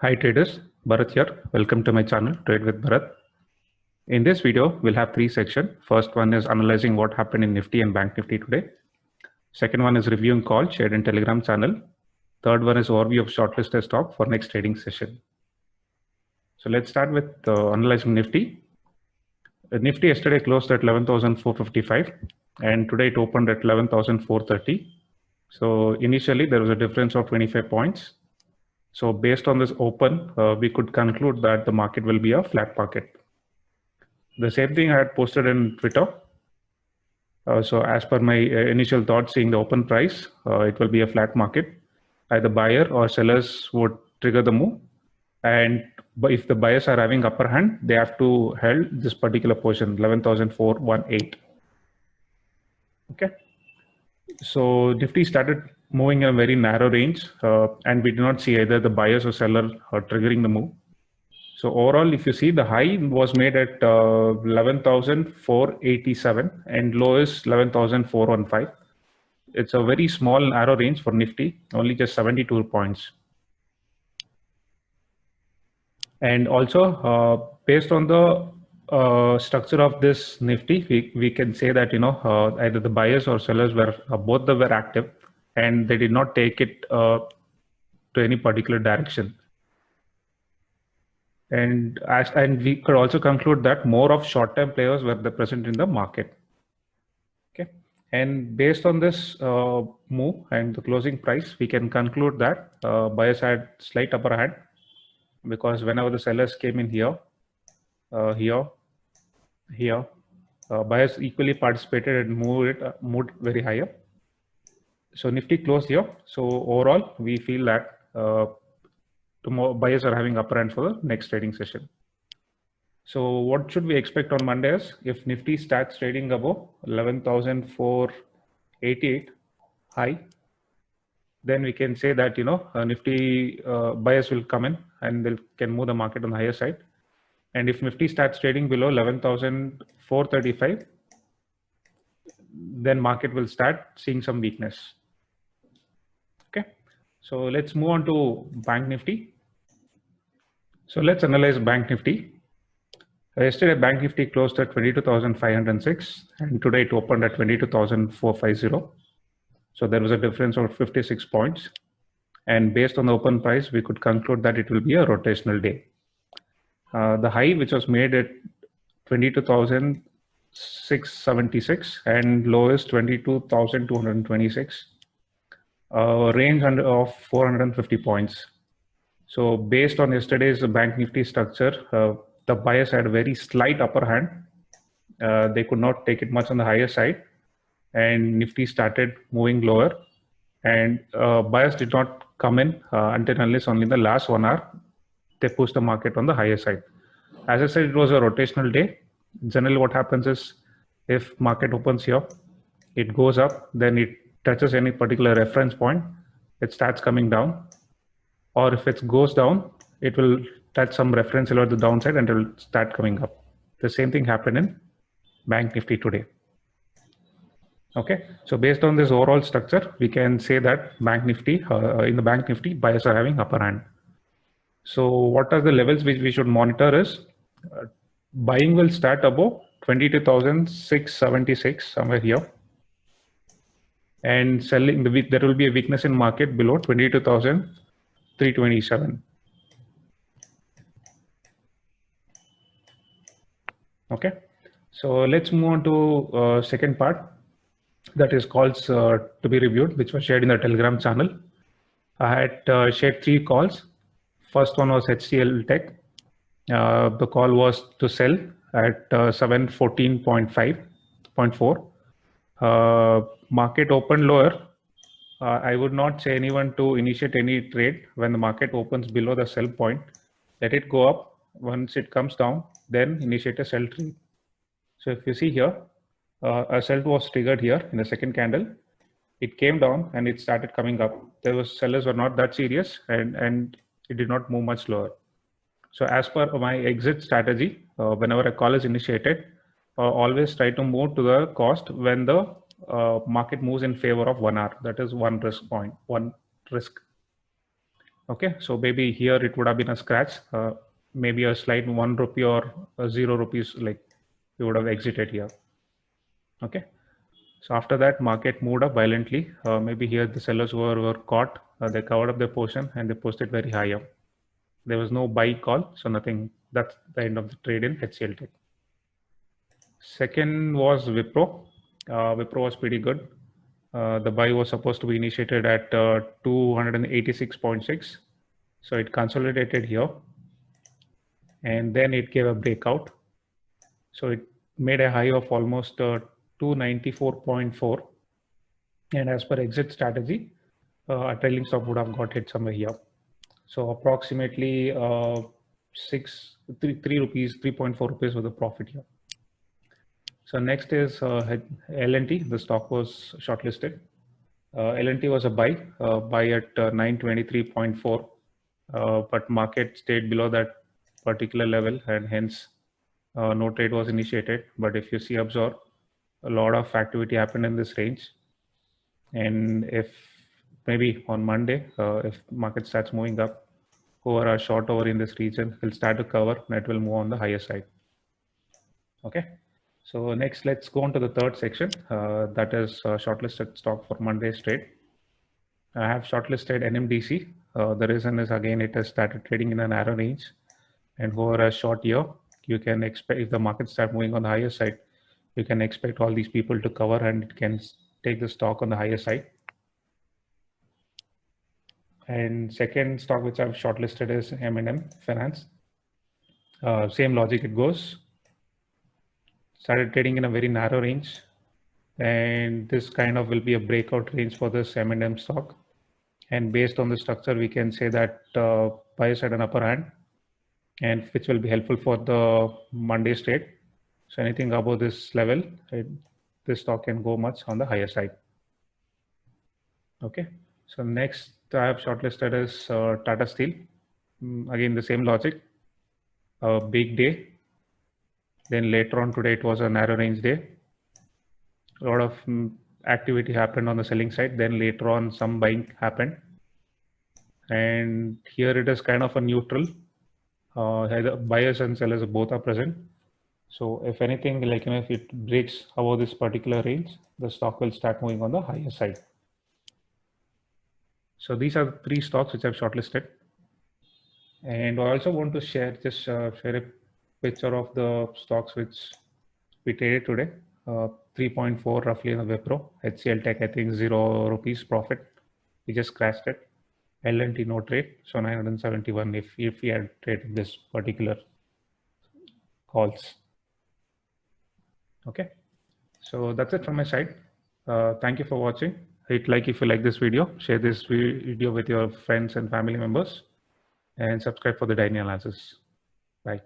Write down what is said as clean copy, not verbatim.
Hi traders, Bharat here. Welcome to my channel, Trade with Bharat. In this video, we'll have three sections. First one is analyzing what happened in Nifty and Bank Nifty today. Second one is reviewing call shared in Telegram channel. Third one is overview of shortlisted stock for next trading session. So let's start with analyzing Nifty. Nifty yesterday closed at 11,455 and today it opened at 11,430. So initially there was a difference of 25 points. So based on this open, we could conclude that the market will be a flat market. The same thing I had posted in Twitter. So as per my initial thoughts, seeing the open price, it will be a flat market. Either buyer or sellers would trigger the move. And if the buyers are having upper hand, they have to hold this particular portion, 11,418. Okay. So Nifty started moving in a very narrow range, and we did not see either the buyers or seller triggering the move. So overall, if you see, the high was made at 11,487 and low is 11,415. It's a very small narrow range for Nifty, only just 72 points. And also, based on the structure of this Nifty, we can say that either the buyers or sellers were both were active, and they did not take it to any particular direction. And we could also conclude that more of short-term players were present in the market. Okay, and based on this move and the closing price, we can conclude that buyers had slight upper hand, because whenever the sellers came in here, buyers equally participated and moved very higher. So Nifty closed here. So overall, we feel that tomorrow buyers are having upper hand for the next trading session. So what should we expect on Monday is, if Nifty starts trading above 11,488 high, then we can say that Nifty buyers will come in and they can move the market on the higher side. And if Nifty starts trading below 11,435, then market will start seeing some weakness. Okay, so let's move on to Bank Nifty. So let's analyze Bank Nifty. Yesterday, Bank Nifty closed at 22,506 and today it opened at 22,450. So there was a difference of 56 points. And based on the open price, we could conclude that it will be a rotational day. The high, which was made at 22,676 and low is 22,226, range of 450 points. So based on yesterday's Bank Nifty structure, the buyers had a very slight upper hand. They could not take it much on the higher side, and Nifty started moving lower, and buyers did not come in until unless only in the last 1 hour they pushed the market on the higher side. As I said, it was a rotational day. Generally what happens is, if market opens here, it goes up, then it touches any particular reference point, it starts coming down, or if it goes down, it will touch some reference level at the downside and it will start coming up. The same thing happened in Bank Nifty today. Okay, so based on this overall structure, we can say that Bank Nifty, in the Bank Nifty, buyers are having upper hand. So what are the levels which we should monitor is, buying will start above 22,676, somewhere here, and selling, there will be a weakness in market below 22,327. Okay, so let's move on to second part, that is calls to be reviewed, which was shared in the Telegram channel. I had shared 3 calls. First one was HCL Tech. The call was to sell at 714.4. Market opened lower. I would not say anyone to initiate any trade when the market opens below the sell point. Let it go up. Once it comes down, then initiate a sell trade. So if you see here, a sell was triggered here in the second candle. It came down and it started coming up. Sellers were not that serious, and it did not move much lower. So as per my exit strategy, whenever a call is initiated, always try to move to the cost when the market moves in favor of 1 hour. That is one risk point, one risk. Okay, so maybe here it would have been a scratch, maybe a slight 1 rupee or 0 rupees, like you would have exited here. Okay, so after that market moved up violently. Maybe here the sellers were caught, they covered up their portion and they posted very high up. There was no buy call, so nothing. That's the end of the trade in HCL Tech. Second was Wipro. Wipro was pretty good. The buy was supposed to be initiated at 286.6. So it consolidated here and then it gave a breakout. So it made a high of almost 294.4. And as per exit strategy, a trailing stop would have got hit somewhere here. So approximately 3 rupees, 3.4 rupees was the profit here. So next is L&T. The stock was shortlisted. L&T was a buy at 923.4, but market stayed below that particular level and hence no trade was initiated. But if you see, observe, a lot of activity happened in this range. And if maybe on Monday, if market starts moving up, whoever are short over in this region will start to cover and it will move on the higher side. Okay. So next, let's go on to the third section. That is shortlisted stock for Monday's trade. I have shortlisted NMDC. The reason is, again, it has started trading in a narrow range. And over a short year, you can expect, if the market start moving on the higher side, you can expect all these people to cover and it can take the stock on the higher side. And second stock which I've shortlisted is M&M Finance. Same logic it goes. Started trading in a very narrow range. And this kind of will be a breakout range for this M&M stock. And based on the structure, we can say that buyers had an upper hand, and which will be helpful for the Monday's trade. So anything above this level, this stock can go much on the higher side. Okay. So next I have shortlisted is Tata Steel. Again, the same logic. A big day. Then later on today, it was a narrow range day. A lot of activity happened on the selling side. Then later on, some buying happened. And here it is kind of a neutral. Either buyers and sellers both are present. So if anything, like, if it breaks above this particular range, the stock will start moving on the higher side. So these are the three stocks which I've shortlisted. And I also want to share a picture of the stocks which we traded today. 3.4 roughly in the Wipro. HCL Tech, I think 0 rupees profit. We just crashed it. L&T no trade. So 971 if we had traded this particular calls. Okay. So that's it from my side. Thank you for watching. Hit like if you like this video, share this video with your friends and family members, and subscribe for the daily analysis. Bye.